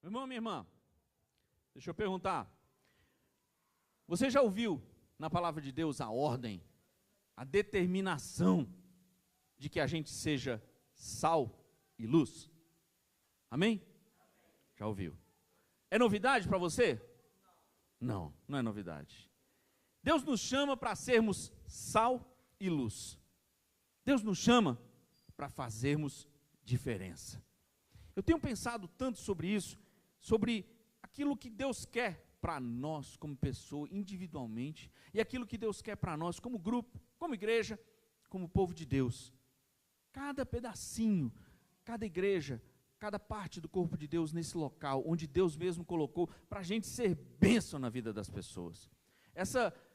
Meu irmão, minha irmã, deixa eu perguntar. Você já ouviu na palavra de Deus a ordem, a determinação de que a gente seja sal e luz? Amém? Já ouviu? É novidade para você? Não, não é novidade. Deus nos chama para sermos sal e luz. Deus nos chama para fazermos diferença. Eu tenho pensado tanto sobre isso, sobre aquilo que Deus quer para nós como pessoa, individualmente, e aquilo que Deus quer para nós como grupo, como igreja, como povo de Deus. Cada pedacinho, cada igreja, cada parte do corpo de Deus nesse local, onde Deus mesmo colocou, para a gente ser bênção na vida das pessoas.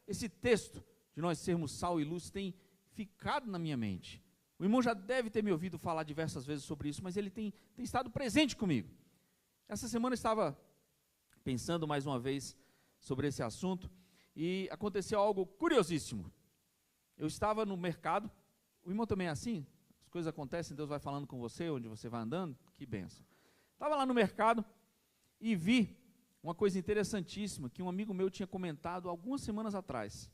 Esse texto de nós sermos sal e luz tem ficado na minha mente. O irmão já deve ter me ouvido falar diversas vezes sobre isso, mas ele tem estado presente comigo. Essa semana eu estava pensando mais uma vez sobre esse assunto, e aconteceu algo curiosíssimo. Eu estava no mercado, o irmão também é assim? As coisas acontecem, Deus vai falando com você, onde você vai andando, que bênção. Estava lá no mercado, e vi uma coisa interessantíssima, que um amigo meu tinha comentado algumas semanas atrás.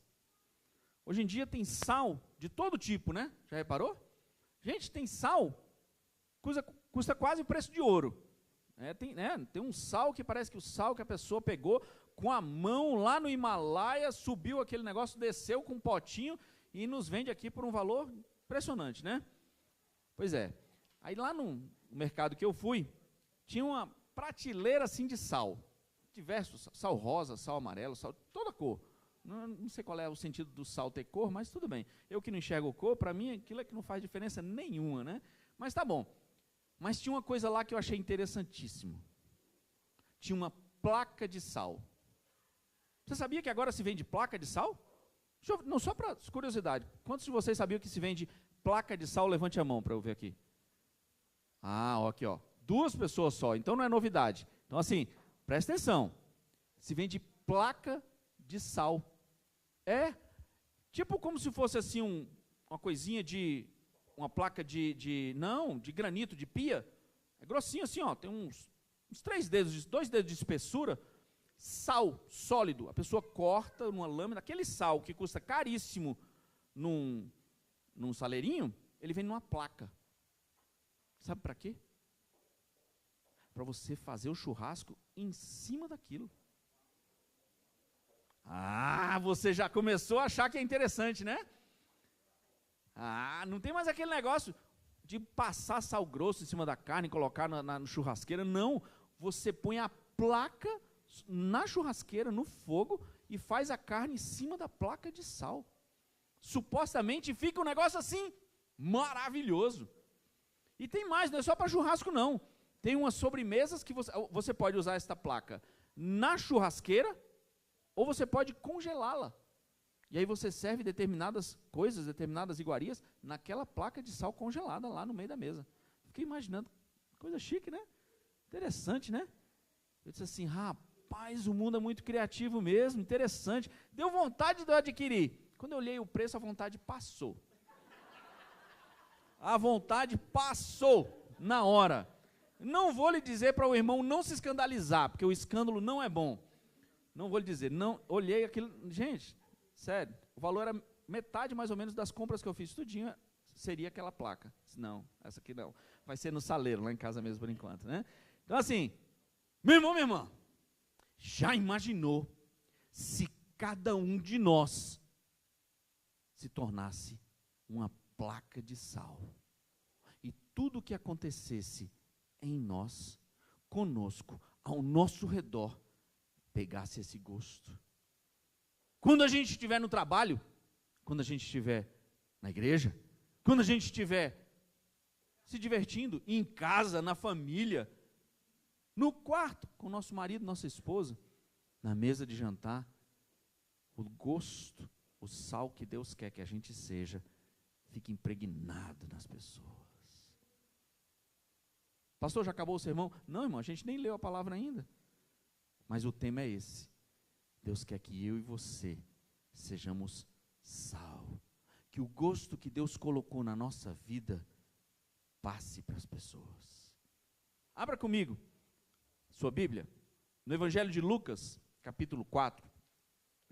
Hoje em dia tem sal de todo tipo, né? Já reparou? Gente, tem sal, custa quase o preço de ouro. Tem um sal que parece que o sal que a pessoa pegou com a mão lá no Himalaia, subiu aquele negócio, desceu com um potinho e nos vende aqui por um valor impressionante, né? Pois é. Aí lá no mercado que eu fui, tinha uma prateleira assim de sal. Diversos, sal rosa, sal amarelo, sal, toda cor. Não sei qual é o sentido do sal ter cor, mas tudo bem. Eu que não enxergo cor, para mim aquilo é que não faz diferença nenhuma, né? Mas tá bom. Mas tinha uma coisa lá que eu achei interessantíssimo. Tinha uma placa de sal. Você sabia que agora se vende placa de sal? Não, só para curiosidade. Quantos de vocês sabiam que se vende placa de sal? Levante a mão para eu ver aqui. Ah, aqui, ó. 2 pessoas só, então não é novidade. Então assim, presta atenção. Se vende placa de sal. É tipo como se fosse assim uma coisinha uma placa de granito, de pia. É grossinho assim, ó, tem uns 2 dedos de espessura. Sal sólido. A pessoa corta numa lâmina, aquele sal que custa caríssimo num saleirinho, ele vem numa placa. Sabe para quê? Para você fazer o churrasco em cima daquilo. Ah, você já começou a achar que é interessante, né? Ah, não tem mais aquele negócio de passar sal grosso em cima da carne e colocar na churrasqueira. Não, você põe a placa na churrasqueira, no fogo, e faz a carne em cima da placa de sal. Supostamente fica um negócio assim, maravilhoso. E tem mais, não é só para churrasco não. Tem umas sobremesas que você pode usar esta placa na churrasqueira, ou você pode congelá-la. E aí você serve determinadas coisas, determinadas iguarias, naquela placa de sal congelada lá no meio da mesa. Fiquei imaginando, coisa chique, né? Interessante, né? Eu disse assim, rapaz, o mundo é muito criativo mesmo, interessante. Deu vontade de eu adquirir. Quando eu olhei o preço, a vontade passou. A vontade passou na hora. Não vou lhe dizer para o irmão não se escandalizar, porque o escândalo não é bom. Não vou lhe dizer, não, olhei aquilo, gente, sério, o valor era metade mais ou menos das compras que eu fiz, tudinho seria aquela placa. Não, essa aqui não, vai ser no saleiro, lá em casa mesmo por enquanto, né? Então assim, meu irmão, minha irmã, já imaginou se cada um de nós se tornasse uma placa de sal, e tudo o que acontecesse em nós, conosco, ao nosso redor, pegasse esse gosto. Quando a gente estiver no trabalho, quando a gente estiver na igreja, quando a gente estiver se divertindo, em casa, na família, no quarto, com o nosso marido, nossa esposa, na mesa de jantar, o gosto, o sal que Deus quer que a gente seja, fique impregnado nas pessoas. Pastor, já acabou o sermão? Não, irmão, a gente nem leu a palavra ainda. Mas o tema é esse. Deus quer que eu e você sejamos sal. Que o gosto que Deus colocou na nossa vida passe para as pessoas. Abra comigo sua Bíblia no Evangelho de Lucas, capítulo 4,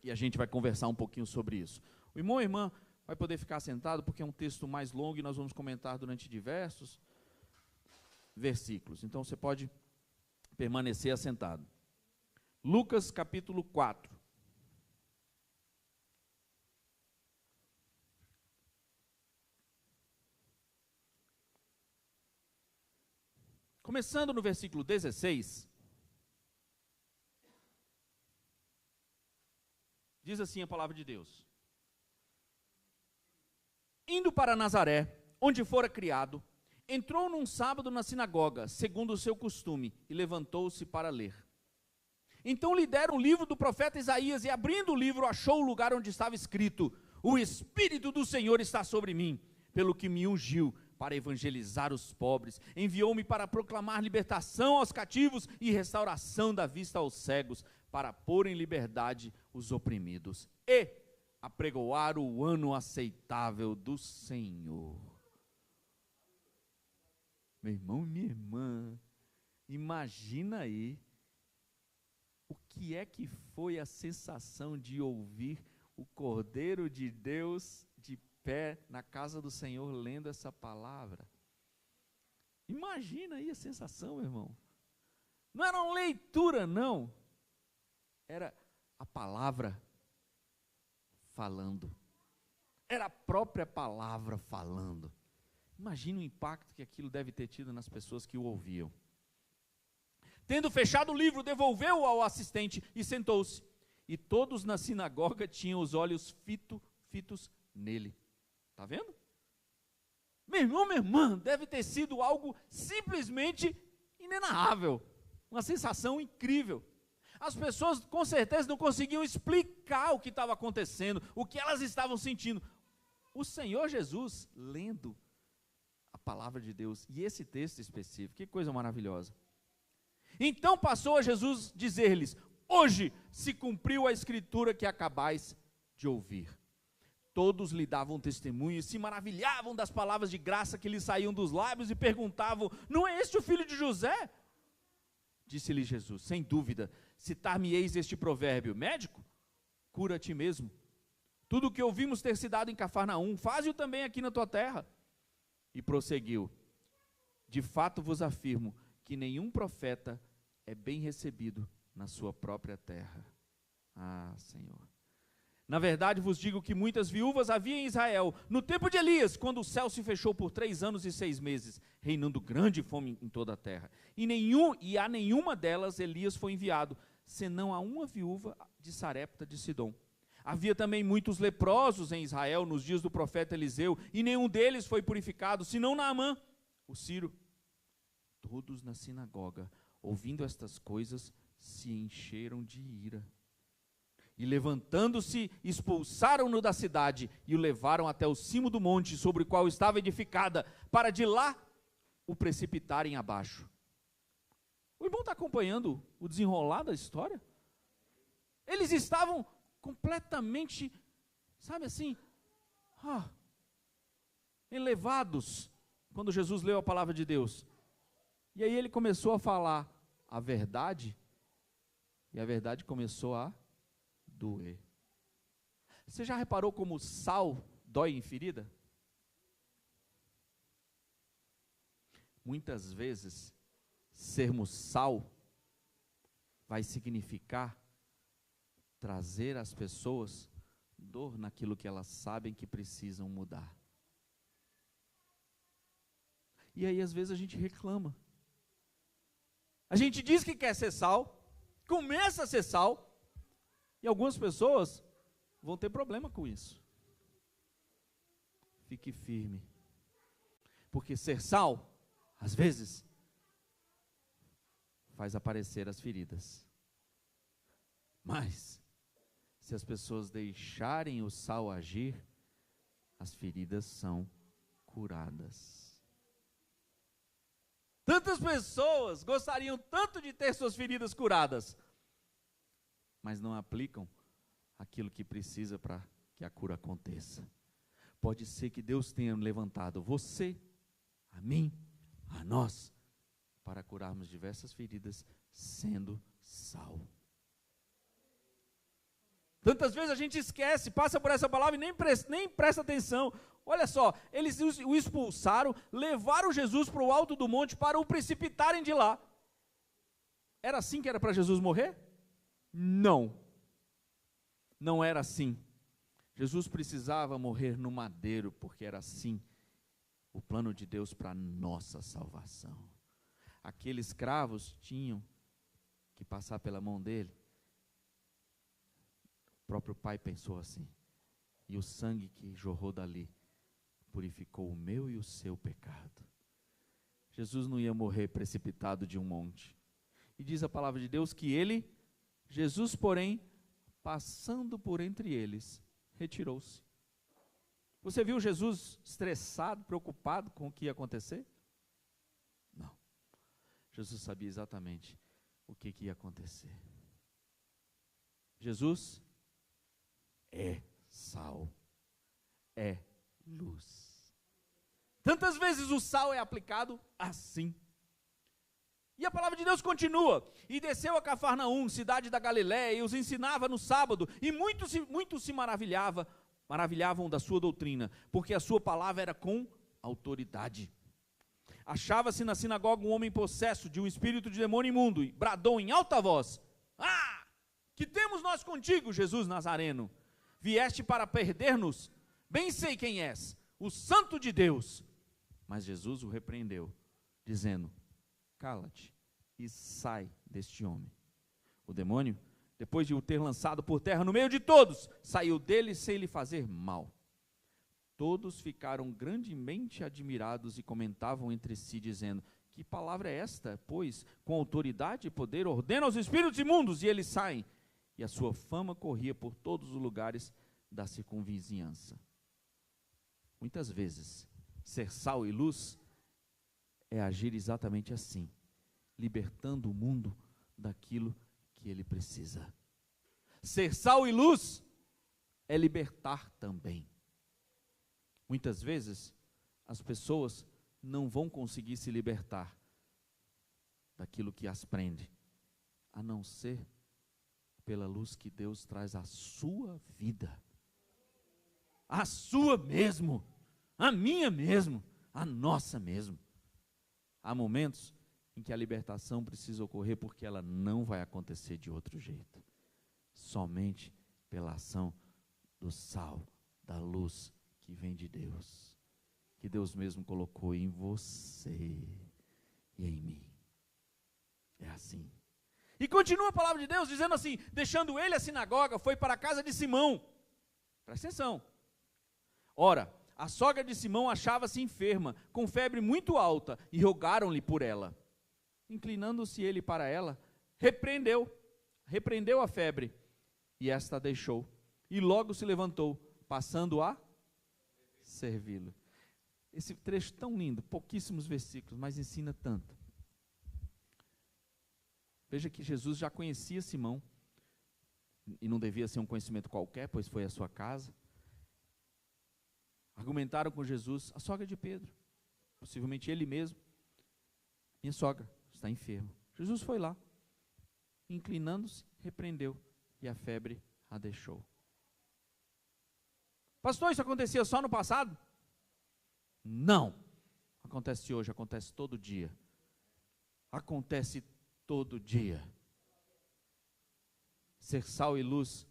e a gente vai conversar um pouquinho sobre isso. O irmão e a irmã vai poder ficar sentado, porque é um texto mais longo e nós vamos comentar durante diversos versículos. Então você pode permanecer assentado. Lucas capítulo 4. Começando no versículo 16, diz assim a palavra de Deus: Indo para Nazaré, onde fora criado, entrou num sábado na sinagoga, segundo o seu costume, e levantou-se para ler. Então lhe deram o livro do profeta Isaías, e abrindo o livro, achou o lugar onde estava escrito: O Espírito do Senhor está sobre mim, pelo que me ungiu para evangelizar os pobres, enviou-me para proclamar libertação aos cativos e restauração da vista aos cegos, para pôr em liberdade os oprimidos, e apregoar o ano aceitável do Senhor. Meu irmão e minha irmã, imagina aí, o que é que foi a sensação de ouvir o Cordeiro de Deus de pé na casa do Senhor, lendo essa palavra? Imagina aí a sensação, meu irmão. Não era uma leitura, não. Era a palavra falando. Era a própria palavra falando. Imagina o impacto que aquilo deve ter tido nas pessoas que o ouviam. Tendo fechado o livro, devolveu-o ao assistente e sentou-se. E todos na sinagoga tinham os olhos fitos nele. Está vendo? Meu irmão, minha irmã, deve ter sido algo simplesmente inenarrável. Uma sensação incrível. As pessoas com certeza não conseguiam explicar o que estava acontecendo, o que elas estavam sentindo. O Senhor Jesus lendo a palavra de Deus, e esse texto específico, que coisa maravilhosa. Então passou a Jesus dizer-lhes: Hoje se cumpriu a escritura que acabais de ouvir. Todos lhe davam testemunho e se maravilhavam das palavras de graça que lhe saíam dos lábios e perguntavam: Não é este o filho de José? Disse-lhe Jesus: Sem dúvida, citar-me-eis este provérbio: Médico, cura a ti mesmo. Tudo o que ouvimos ter se dado em Cafarnaum, faze-o também aqui na tua terra. E prosseguiu: De fato vos afirmo que nenhum profeta é bem recebido na sua própria terra. Ah, Senhor. Na verdade vos digo que muitas viúvas havia em Israel, no tempo de Elias, quando o céu se fechou por 3 anos e 6 meses, reinando grande fome em toda a terra. E a nenhuma delas Elias foi enviado, senão a uma viúva de Sarepta de Sidom. Havia também muitos leprosos em Israel nos dias do profeta Eliseu, e nenhum deles foi purificado, senão Naamã, o sírio. Todos na sinagoga, ouvindo estas coisas, se encheram de ira. E levantando-se, expulsaram-no da cidade e o levaram até o cimo do monte sobre o qual estava edificada, para de lá o precipitarem abaixo. O irmão está acompanhando o desenrolar da história? Eles estavam completamente, sabe assim, elevados, quando Jesus leu a palavra de Deus. E aí ele começou a falar a verdade, e a verdade começou a doer. Você já reparou como sal dói em ferida? Muitas vezes, sermos sal vai significar trazer às pessoas dor naquilo que elas sabem que precisam mudar. E aí às vezes a gente reclama. A gente diz que quer ser sal, começa a ser sal, e algumas pessoas vão ter problema com isso. Fique firme. Porque ser sal, às vezes, faz aparecer as feridas. Mas, se as pessoas deixarem o sal agir, as feridas são curadas. Tantas pessoas gostariam tanto de ter suas feridas curadas, mas não aplicam aquilo que precisa para que a cura aconteça. Pode ser que Deus tenha levantado você, a mim, a nós, para curarmos diversas feridas, sendo sal. Tantas vezes a gente esquece, passa por essa palavra e nem presta atenção. Olha só, eles o expulsaram, levaram Jesus para o alto do monte para o precipitarem de lá. Era assim que era para Jesus morrer? Não. Não era assim. Jesus precisava morrer no madeiro, porque era assim o plano de Deus para a nossa salvação. Aqueles escravos tinham que passar pela mão dele. O próprio Pai pensou assim, e o sangue que jorrou dali purificou o meu e o seu pecado. Jesus não ia morrer precipitado de um monte. E diz a palavra de Deus que Jesus, porém, passando por entre eles, retirou-se. Você viu Jesus estressado, preocupado com o que ia acontecer? Não. Jesus sabia exatamente o que ia acontecer. Jesus é sal, é luz. Tantas vezes o sal é aplicado assim. E a palavra de Deus continua, e desceu a Cafarnaum, cidade da Galiléia, e os ensinava no sábado, e muitos se maravilhavam da sua doutrina, porque a sua palavra era com autoridade. Achava-se na sinagoga um homem possesso de um espírito de demônio imundo, e bradou em alta voz: "Ah, que temos nós contigo, Jesus Nazareno? Vieste para perder-nos? Bem sei quem és, o Santo de Deus." Mas Jesus o repreendeu, dizendo: "Cala-te e sai deste homem." O demônio, depois de o ter lançado por terra no meio de todos, saiu dele sem lhe fazer mal. Todos ficaram grandemente admirados e comentavam entre si, dizendo: "Que palavra é esta? Pois, com autoridade e poder, ordena aos espíritos imundos, e eles saem." E a sua fama corria por todos os lugares da circunvizinhança. Muitas vezes, ser sal e luz é agir exatamente assim, libertando o mundo daquilo que ele precisa. Ser sal e luz é libertar também. Muitas vezes, as pessoas não vão conseguir se libertar daquilo que as prende, a não ser pela luz que Deus traz à sua vida. A sua mesmo, a minha mesmo, a nossa mesmo. Há momentos em que a libertação precisa ocorrer porque ela não vai acontecer de outro jeito. Somente pela ação do sal, da luz que vem de Deus, que Deus mesmo colocou em você e em mim. É assim. E continua a palavra de Deus dizendo assim: deixando ele a sinagoga, foi para a casa de Simão. Presta atenção. Ora, a sogra de Simão achava-se enferma, com febre muito alta, e rogaram-lhe por ela. Inclinando-se ele para ela, repreendeu a febre, e esta a deixou, e logo se levantou, passando a servi-lo. Esse trecho tão lindo, pouquíssimos versículos, mas ensina tanto. Veja que Jesus já conhecia Simão, e não devia ser um conhecimento qualquer, pois foi à sua casa. Argumentaram com Jesus, a sogra de Pedro, possivelmente ele mesmo: "Minha sogra está enferma." Jesus foi lá, inclinando-se, repreendeu, e a febre a deixou. Pastor, isso acontecia só no passado? Não. Acontece hoje, acontece todo dia. Acontece todo dia. Ser sal e luz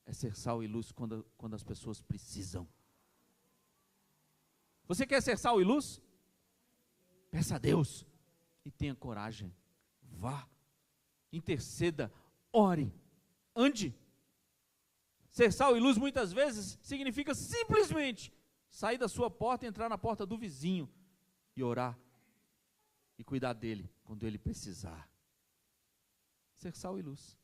é ser sal e luz quando as pessoas precisam. Você quer ser sal e luz? Peça a Deus e tenha coragem. Vá, interceda, ore, ande. Ser sal e luz muitas vezes significa simplesmente sair da sua porta e entrar na porta do vizinho e orar e cuidar dele quando ele precisar. Ser sal e luz.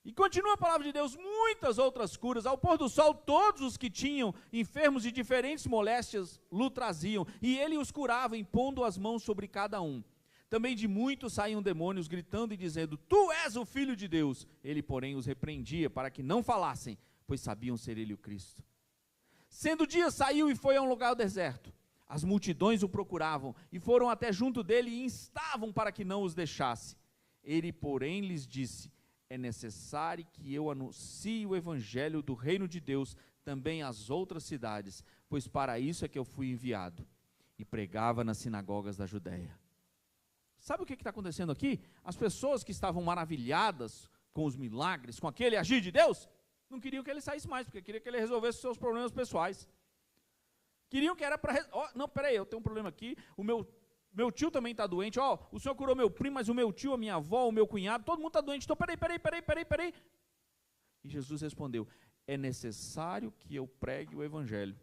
E continua a palavra de Deus: muitas outras curas. Ao pôr do sol, todos os que tinham enfermos de diferentes moléstias lhe traziam, e ele os curava, impondo as mãos sobre cada um. Também de muitos saíam demônios, gritando e dizendo: "Tu és o Filho de Deus." Ele, porém, os repreendia para que não falassem, pois sabiam ser ele o Cristo. Sendo dia, saiu e foi a um lugar deserto. As multidões o procuravam e foram até junto dele e instavam para que não os deixasse. Ele, porém, lhes disse: é necessário que eu anuncie o evangelho do reino de Deus também às outras cidades, pois para isso é que eu fui enviado. E pregava nas sinagogas da Judéia. Sabe o que está acontecendo aqui? As pessoas que estavam maravilhadas com os milagres, com aquele agir de Deus, não queriam que ele saísse mais, porque queriam que ele resolvesse os seus problemas pessoais. Queriam que era para... não, peraí, eu tenho um problema aqui, o meu tio também está doente, o senhor curou meu primo, mas o meu tio, a minha avó, o meu cunhado, todo mundo está doente, então peraí. E Jesus respondeu: é necessário que eu pregue o evangelho.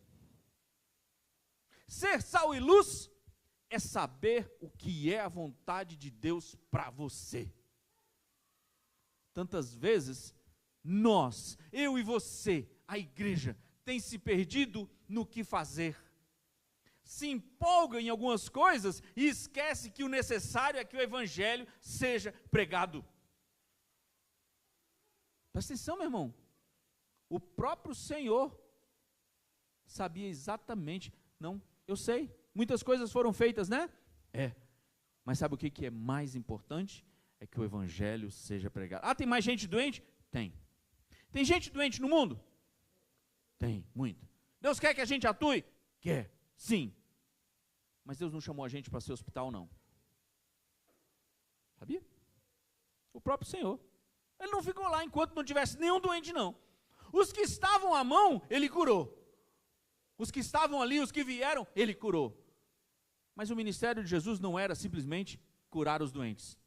Ser sal e luz é saber o que é a vontade de Deus para você. Tantas vezes, eu e você, a igreja, tem se perdido no que fazer. Se empolga em algumas coisas e esquece que o necessário é que o evangelho seja pregado. Presta atenção, meu irmão. O próprio Senhor sabia exatamente, eu sei, muitas coisas foram feitas, né? Mas sabe o que é mais importante? É que o evangelho seja pregado. Tem mais gente doente? Tem. Tem gente doente no mundo? Tem, muito. Deus quer que a gente atue? Quer, sim. Mas Deus não chamou a gente para ser hospital, não. Sabia? O próprio Senhor. Ele não ficou lá enquanto não tivesse nenhum doente, não. Os que estavam à mão, Ele curou. Os que estavam ali, os que vieram, Ele curou. Mas o ministério de Jesus não era simplesmente curar os doentes.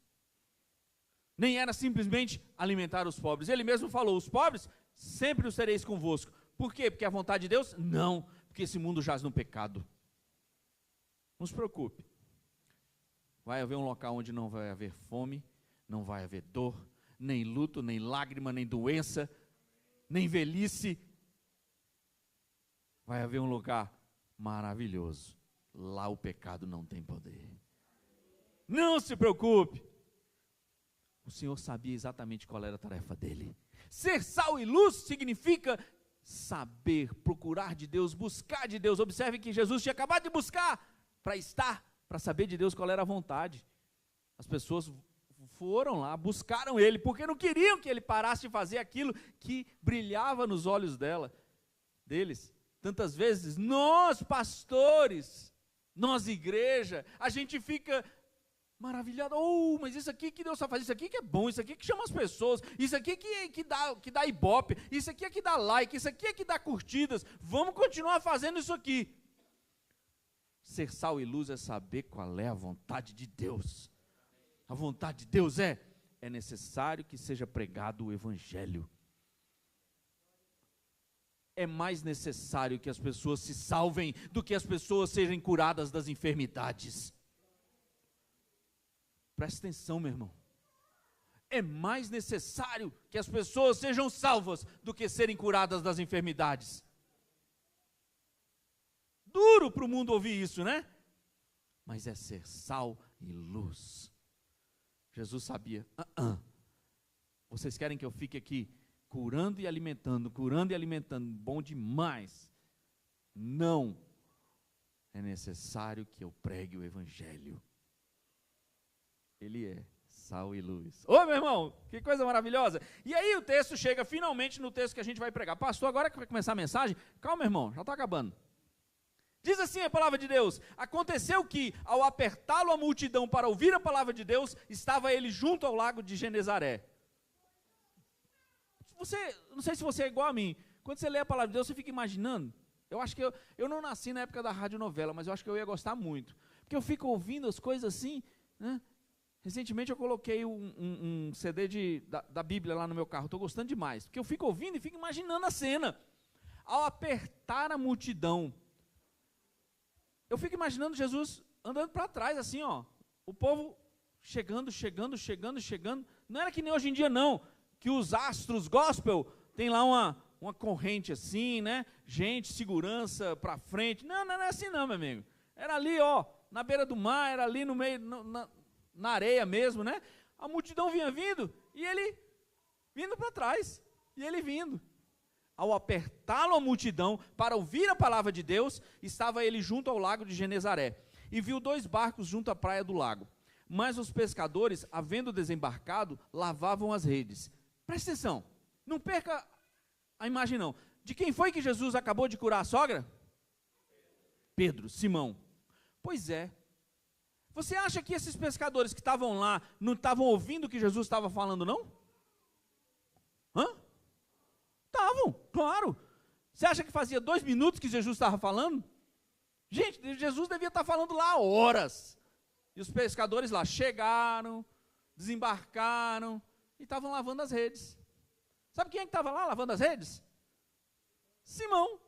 Nem era simplesmente alimentar os pobres. Ele mesmo falou: os pobres sempre os tereis convosco. Por quê? Porque a vontade de Deus? Não, porque esse mundo jaz no pecado. Não se preocupe. Vai haver um local onde não vai haver fome, não vai haver dor, nem luto, nem lágrima, nem doença, nem velhice. Vai haver um lugar maravilhoso. Lá o pecado não tem poder. Não se preocupe. O Senhor sabia exatamente qual era a tarefa dele. Ser sal e luz significa saber, procurar de Deus, buscar de Deus. Observe que Jesus tinha acabado de buscar para saber de Deus qual era a vontade. As pessoas foram lá, buscaram ele, porque não queriam que ele parasse de fazer aquilo que brilhava nos olhos deles. Tantas vezes, nós pastores, nós igreja, a gente fica maravilhado: mas isso aqui que Deus está fazendo, isso aqui que é bom, isso aqui que chama as pessoas, isso aqui que dá ibope, isso aqui é que dá like, isso aqui é que dá curtidas, vamos continuar fazendo isso aqui. Ser sal e luz é saber qual é a vontade de Deus. A vontade de Deus é necessário que seja pregado o evangelho. É mais necessário que as pessoas se salvem do que as pessoas sejam curadas das enfermidades. Presta atenção, meu irmão. É mais necessário que as pessoas sejam salvas do que serem curadas das enfermidades. Duro para o mundo ouvir isso, né? Mas é ser sal e luz. Jesus sabia: vocês querem que eu fique aqui curando e alimentando, bom demais. Não. É necessário que eu pregue o evangelho. Ele é sal e luz. Ô, meu irmão, que coisa maravilhosa. E aí o texto chega finalmente no texto que a gente vai pregar. Pastor, agora que vai começar a mensagem, calma, irmão, já está acabando. Diz assim a palavra de Deus: aconteceu que, ao apertá-lo a multidão para ouvir a palavra de Deus, estava ele junto ao lago de Genezaré. Não sei se você é igual a mim, quando você lê a palavra de Deus, você fica imaginando. Eu acho que eu não nasci na época da radionovela, mas eu acho que eu ia gostar muito, porque eu fico ouvindo as coisas assim, né? Recentemente eu coloquei um CD da Bíblia lá no meu carro, estou gostando demais, porque eu fico ouvindo e fico imaginando a cena. Ao apertar a multidão, eu fico imaginando Jesus andando para trás assim, o povo chegando, não era que nem hoje em dia não, que os astros gospel tem lá uma corrente assim, né, gente, segurança para frente, não é assim não, meu amigo, era ali na beira do mar, era ali no meio, na areia mesmo, né, a multidão vinha vindo, e ele vindo para trás, e ele vindo. ao apertá-lo a multidão para ouvir a palavra de Deus, estava ele junto ao lago de Genezaré, e viu 2 barcos junto à praia do lago. Mas os pescadores, havendo desembarcado, lavavam as redes. Presta atenção, não perca a imagem não. De quem foi que Jesus acabou de curar a sogra? Pedro, Simão. Pois é. Você acha que esses pescadores que estavam lá não estavam ouvindo o que Jesus estava falando, não? Estavam, claro. Você acha que fazia 2 minutos que Jesus estava falando? Gente, Jesus devia estar falando lá há horas. E os pescadores lá chegaram, desembarcaram e estavam lavando as redes. Sabe quem é que estava lá lavando as redes? Simão.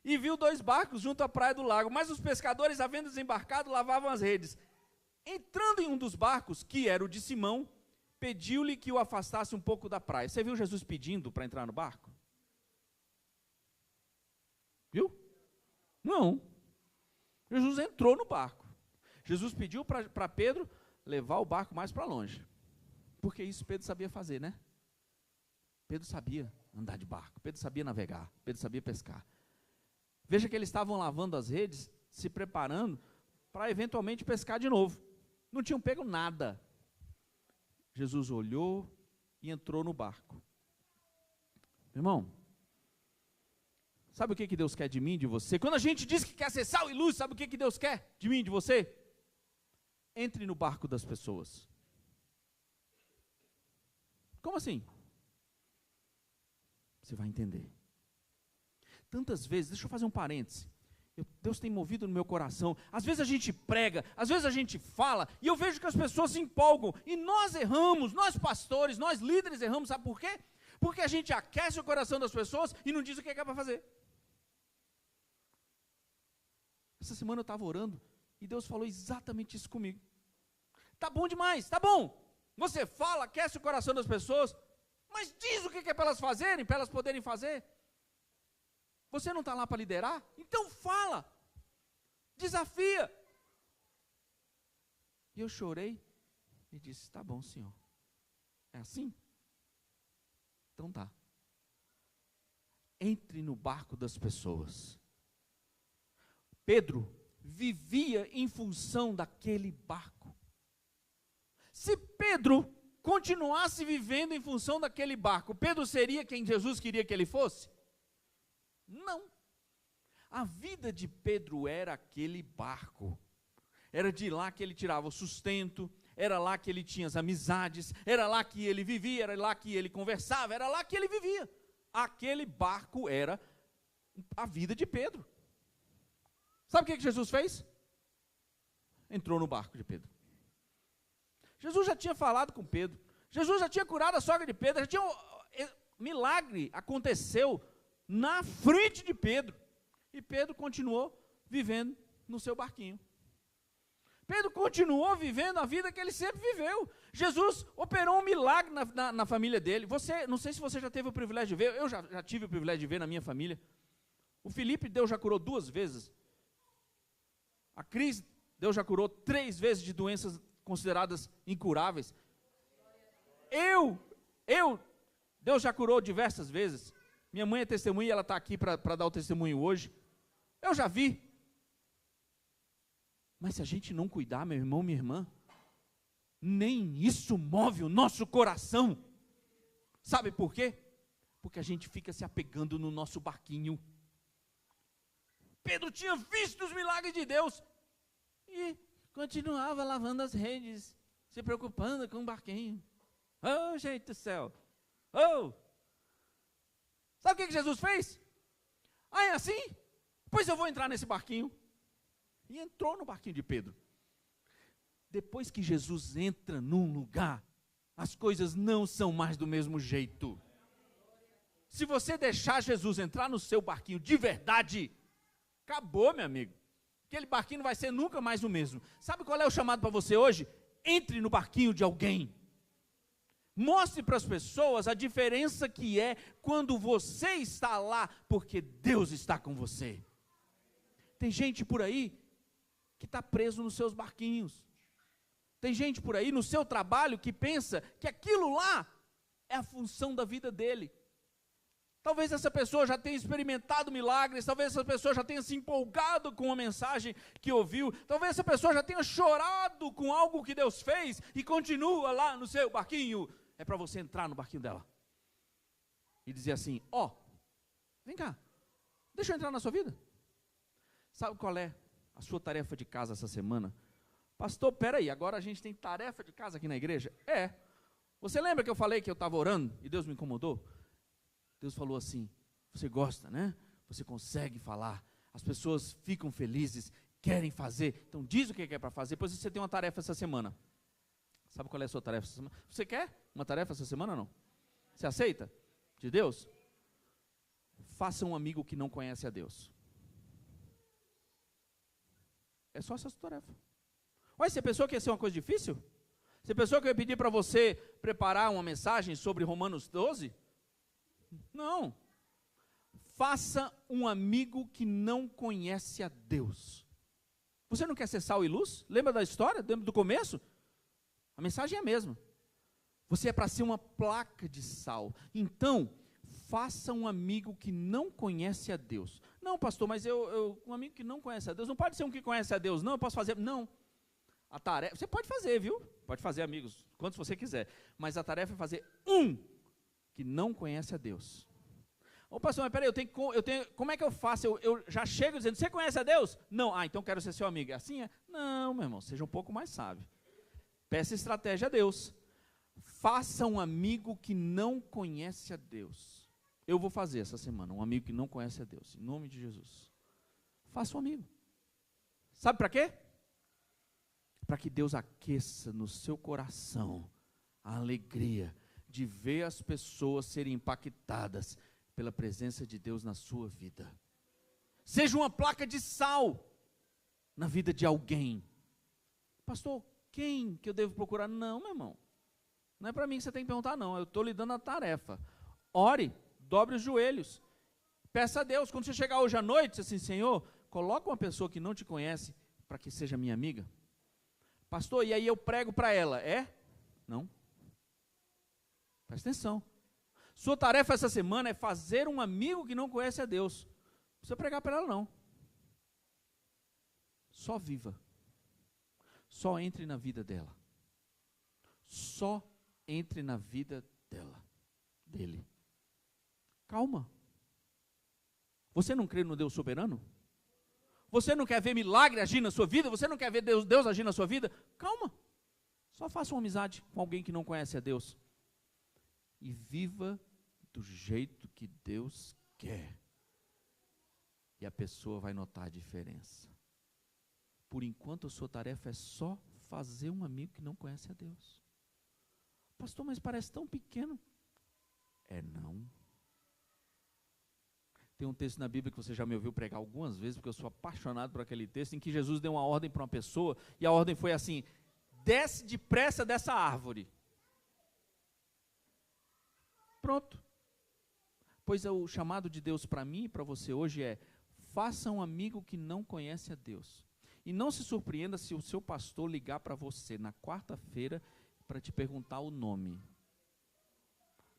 E viu 2 barcos junto à praia do lago, mas os pescadores, havendo desembarcado, lavavam as redes. Entrando em um dos barcos, que era o de Simão, pediu-lhe que o afastasse um pouco da praia. Você viu Jesus pedindo para entrar no barco? Viu? Não. Jesus entrou no barco. Jesus pediu para Pedro levar o barco mais para longe. Porque isso Pedro sabia fazer, né? Pedro sabia andar de barco, Pedro sabia navegar, Pedro sabia pescar. Veja que eles estavam lavando as redes, se preparando para eventualmente pescar de novo. Não tinham pego nada. Jesus olhou e entrou no barco. Irmão, sabe o que Deus quer de mim e de você? Quando a gente diz que quer ser sal e luz, sabe o que Deus quer de mim e de você? Entre no barco das pessoas. Como assim? Você vai entender. Tantas vezes, deixa eu fazer um parêntese. Deus tem movido no meu coração. Às vezes a gente prega, às vezes a gente fala, e eu vejo que as pessoas se empolgam. E nós erramos, nós pastores, nós líderes erramos, sabe por quê? Porque a gente aquece o coração das pessoas e não diz o que é para fazer. Essa semana eu estava orando e Deus falou exatamente isso comigo. Tá bom demais, tá bom. Você fala, aquece o coração das pessoas, mas diz o que é para elas fazerem, para elas poderem fazer. Você não está lá para liderar? Então fala, desafia. E eu chorei e disse, tá bom, Senhor, é assim? Então tá. Entre no barco das pessoas. Pedro vivia em função daquele barco. Se Pedro continuasse vivendo em função daquele barco, Pedro seria quem Jesus queria que ele fosse? Não. A vida de Pedro era aquele barco. Era de lá que ele tirava o sustento, era lá que ele tinha as amizades, era lá que ele vivia, era lá que ele conversava, era lá que ele vivia. Aquele barco era a vida de Pedro. Sabe o que Jesus fez? Entrou no barco de Pedro. Jesus já tinha falado com Pedro, Jesus já tinha curado a sogra de Pedro, já tinha milagre aconteceu na frente de Pedro, e Pedro continuou vivendo no seu barquinho. Pedro continuou vivendo a vida que ele sempre viveu. Jesus operou um milagre na família dele. Não sei se você já teve o privilégio de ver, eu já tive o privilégio de ver na minha família. O Felipe, Deus já curou 2 vezes. A Cris, Deus já curou 3 vezes de doenças consideradas incuráveis. Deus já curou diversas vezes. Minha mãe é testemunha e ela está aqui para dar o testemunho hoje. Eu já vi. Mas se a gente não cuidar, meu irmão, minha irmã, nem isso move o nosso coração. Sabe por quê? Porque a gente fica se apegando no nosso barquinho. Pedro tinha visto os milagres de Deus e continuava lavando as redes, se preocupando com o barquinho. Oh, gente do céu. Oh! Sabe o que Jesus fez? Ah, é assim? Pois eu vou entrar nesse barquinho. E entrou no barquinho de Pedro. Depois que Jesus entra num lugar, as coisas não são mais do mesmo jeito. Se você deixar Jesus entrar no seu barquinho de verdade, acabou, meu amigo. Aquele barquinho não vai ser nunca mais o mesmo. Sabe qual é o chamado para você hoje? Entre no barquinho de alguém. Mostre para as pessoas a diferença que é quando você está lá, porque Deus está com você. Tem gente por aí que está preso nos seus barquinhos. Tem gente por aí no seu trabalho que pensa que aquilo lá é a função da vida dele. Talvez essa pessoa já tenha experimentado milagres, talvez essa pessoa já tenha se empolgado com a mensagem que ouviu, talvez essa pessoa já tenha chorado com algo que Deus fez e continua lá no seu barquinho. É para você entrar no barquinho dela e dizer assim: ó, vem cá, deixa eu entrar na sua vida. Sabe qual é a sua tarefa de casa essa semana? Pastor, peraí, agora a gente tem tarefa de casa aqui na igreja? Você lembra que eu falei que eu estava orando e Deus me incomodou? Deus falou assim: você gosta, né? Você consegue falar, as pessoas ficam felizes, querem fazer, então diz o que é para fazer, depois você tem uma tarefa essa semana. Sabe qual é a sua tarefa essa semana? Você quer uma tarefa essa semana ou não? Você aceita? De Deus? Faça um amigo que não conhece a Deus. É só essa sua tarefa. Olha, você pensou que ia ser uma coisa difícil? Você pensou que eu ia pedir para você preparar uma mensagem sobre Romanos 12? Não. Faça um amigo que não conhece a Deus. Você não quer ser sal e luz? Lembra da história, do começo? A mensagem é a mesma. Você é para ser uma placa de sal. Então, faça um amigo que não conhece a Deus. Não, pastor, mas um amigo que não conhece a Deus, não pode ser um que conhece a Deus, não, eu posso fazer, não. A tarefa, você pode fazer, viu? Pode fazer, amigos, quantos você quiser. Mas a tarefa é fazer um que não conhece a Deus. Ô pastor, mas peraí, como é que eu faço? Eu já chego dizendo: você conhece a Deus? Não, então quero ser seu amigo. Assim é? Não, meu irmão, seja um pouco mais sábio. Peça estratégia a Deus. Faça um amigo que não conhece a Deus. Eu vou fazer essa semana um amigo que não conhece a Deus, em nome de Jesus. Faça um amigo. Sabe para quê? Para que Deus aqueça no seu coração a alegria de ver as pessoas serem impactadas pela presença de Deus na sua vida. Seja uma placa de sal na vida de alguém. Pastor, quem que eu devo procurar? Não, meu irmão. Não é para mim que você tem que perguntar, não. Eu estou lhe dando a tarefa. Ore, dobre os joelhos. Peça a Deus, quando você chegar hoje à noite, assim: Senhor, coloca uma pessoa que não te conhece para que seja minha amiga. Pastor, e aí eu prego para ela? Não. Presta atenção. Sua tarefa essa semana é fazer um amigo que não conhece a Deus. Não precisa pregar para ela, não. Só viva. Só entre na vida dela. Só entre na vida dele. Calma. Você não crê no Deus soberano? Você não quer ver milagre agir na sua vida? Você não quer ver Deus agir na sua vida? Calma. Só faça uma amizade com alguém que não conhece a Deus. E viva do jeito que Deus quer. E a pessoa vai notar a diferença. Por enquanto a sua tarefa é só fazer um amigo que não conhece a Deus. Pastor, mas parece tão pequeno. Não. Tem um texto na Bíblia que você já me ouviu pregar algumas vezes, porque eu sou apaixonado por aquele texto, em que Jesus deu uma ordem para uma pessoa, e a ordem foi assim: desce depressa dessa árvore. Pronto. Pois o chamado de Deus para mim e para você hoje é: faça um amigo que não conhece a Deus. E não se surpreenda se o seu pastor ligar para você na quarta-feira para te perguntar o nome.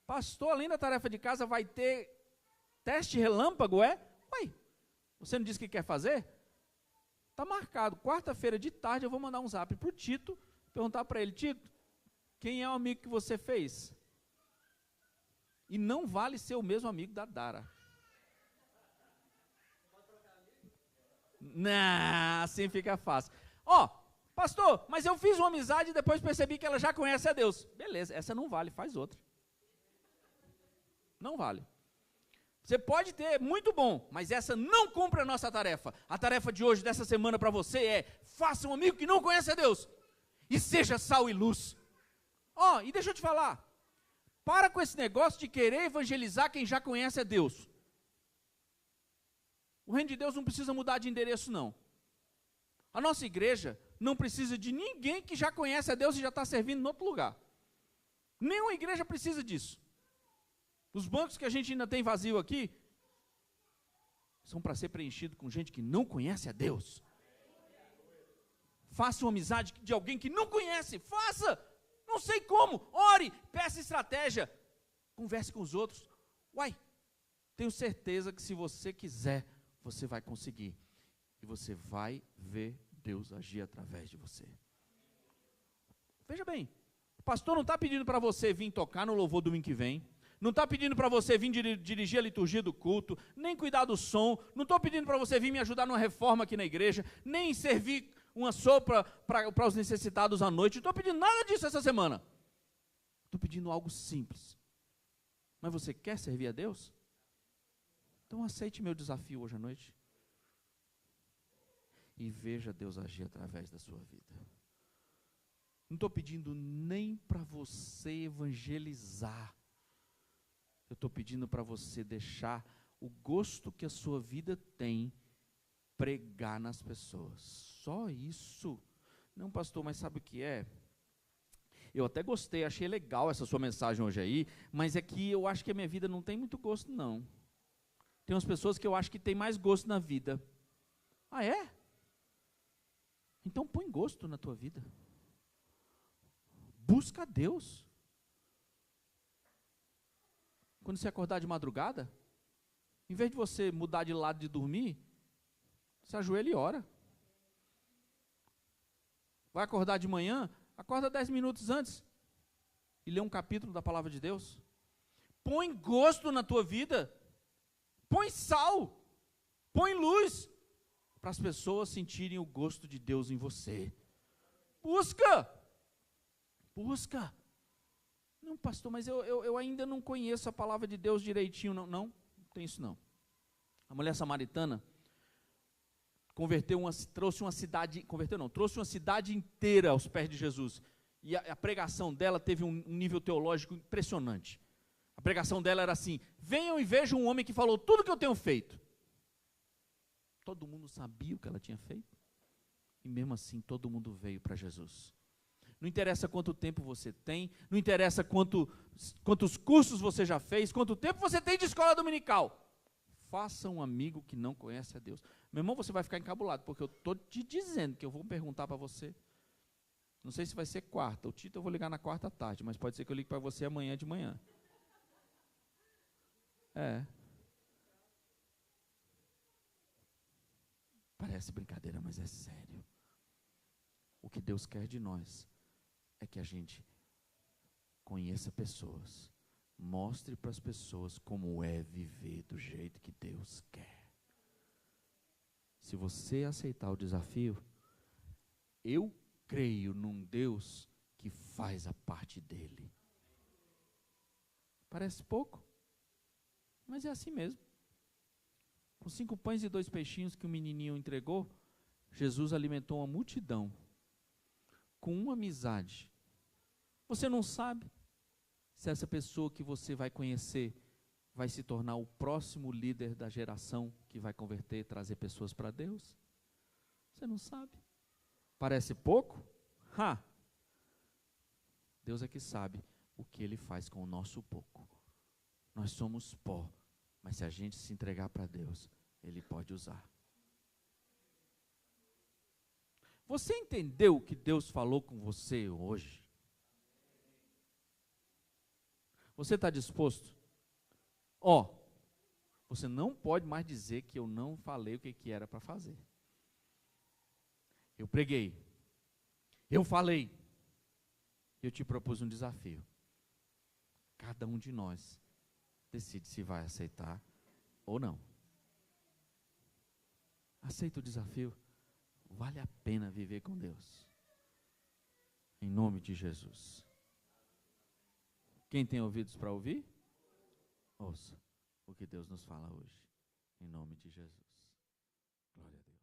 Pastor, além da tarefa de casa, vai ter teste relâmpago, Ué, você não disse que quer fazer? Está marcado, quarta-feira de tarde eu vou mandar um zap para o Tito, perguntar para ele: Tito, quem é o amigo que você fez? E não vale ser o mesmo amigo da Dara. Não, assim fica fácil. Pastor, mas eu fiz uma amizade e depois percebi que ela já conhece a Deus. Beleza, essa não vale, faz outra. Não vale. Você pode ter, muito bom, mas essa não cumpre a nossa tarefa. A tarefa de hoje, dessa semana para você é: faça um amigo que não conhece a Deus. E seja sal e luz. E deixa eu te falar. Para com esse negócio de querer evangelizar quem já conhece a Deus. O reino de Deus não precisa mudar de endereço, não. A nossa igreja não precisa de ninguém que já conhece a Deus e já está servindo em outro lugar. Nenhuma igreja precisa disso. Os bancos que a gente ainda tem vazio aqui são para ser preenchidos com gente que não conhece a Deus. Faça uma amizade de alguém que não conhece. Faça! Não sei como. Ore, peça estratégia. Converse com os outros. Tenho certeza que se você quiser, você vai conseguir. E você vai ver Deus agir através de você. Veja bem, o pastor não está pedindo para você vir tocar no louvor domingo que vem. Não está pedindo para você vir dirigir a liturgia do culto, nem cuidar do som. Não estou pedindo para você vir me ajudar numa reforma aqui na igreja, nem servir uma sopa para os necessitados à noite. Não estou pedindo nada disso essa semana. Estou pedindo algo simples. Mas você quer servir a Deus? Então aceite meu desafio hoje à noite. E veja Deus agir através da sua vida. Não estou pedindo nem para você evangelizar. Eu estou pedindo para você deixar o gosto que a sua vida tem pregar nas pessoas. Só isso. Não, pastor, mas sabe o que é? Eu até gostei, achei legal essa sua mensagem hoje aí, mas é que eu acho que a minha vida não tem muito gosto, não. Tem umas pessoas que eu acho que tem mais gosto na vida. Ah, é? Então põe gosto na tua vida. Busca a Deus. Quando você acordar de madrugada, em vez de você mudar de lado de dormir, você ajoelha e ora. Vai acordar de manhã, acorda 10 minutos antes e lê um capítulo da palavra de Deus. Põe gosto na tua vida. Põe sal. Põe luz. Para as pessoas sentirem o gosto de Deus em você. Busca. Busca. Não, pastor, mas eu ainda não conheço a palavra de Deus direitinho. Não, não tem isso não. A mulher samaritana trouxe uma cidade inteira aos pés de Jesus. E a pregação dela teve um nível teológico impressionante. A pregação dela era assim: venham e vejam um homem que falou tudo que eu tenho feito. Todo mundo sabia o que ela tinha feito. E mesmo assim todo mundo veio para Jesus. Não interessa quanto tempo você tem, não interessa quantos cursos você já fez, quanto tempo você tem de escola dominical. Faça um amigo que não conhece a Deus. Meu irmão, você vai ficar encabulado, porque eu estou te dizendo que eu vou perguntar para você. Não sei se vai ser quarta, o Tito eu vou ligar na quarta à tarde, mas pode ser que eu ligue para você amanhã de manhã. Parece brincadeira, mas é sério. O que Deus quer de nós é que a gente conheça pessoas, mostre para as pessoas como é viver do jeito que Deus quer. Se você aceitar o desafio, eu creio num Deus que faz a parte dele. Parece pouco, mas é assim mesmo. Com 5 pães e 2 peixinhos que o menininho entregou, Jesus alimentou uma multidão com uma amizade. Você não sabe se essa pessoa que você vai conhecer vai se tornar o próximo líder da geração que vai converter e trazer pessoas para Deus? Você não sabe. Parece pouco? Deus é que sabe o que Ele faz com o nosso pouco. Nós somos pó, mas se a gente se entregar para Deus, Ele pode usar. Você entendeu o que Deus falou com você hoje? Você está disposto? Você não pode mais dizer que eu não falei o que era para fazer. Eu preguei. Eu falei. Eu te propus um desafio. Cada um de nós decide se vai aceitar ou não. Aceita o desafio? Vale a pena viver com Deus. Em nome de Jesus. Quem tem ouvidos para ouvir? Ouça o que Deus nos fala hoje. Em nome de Jesus. Glória a Deus.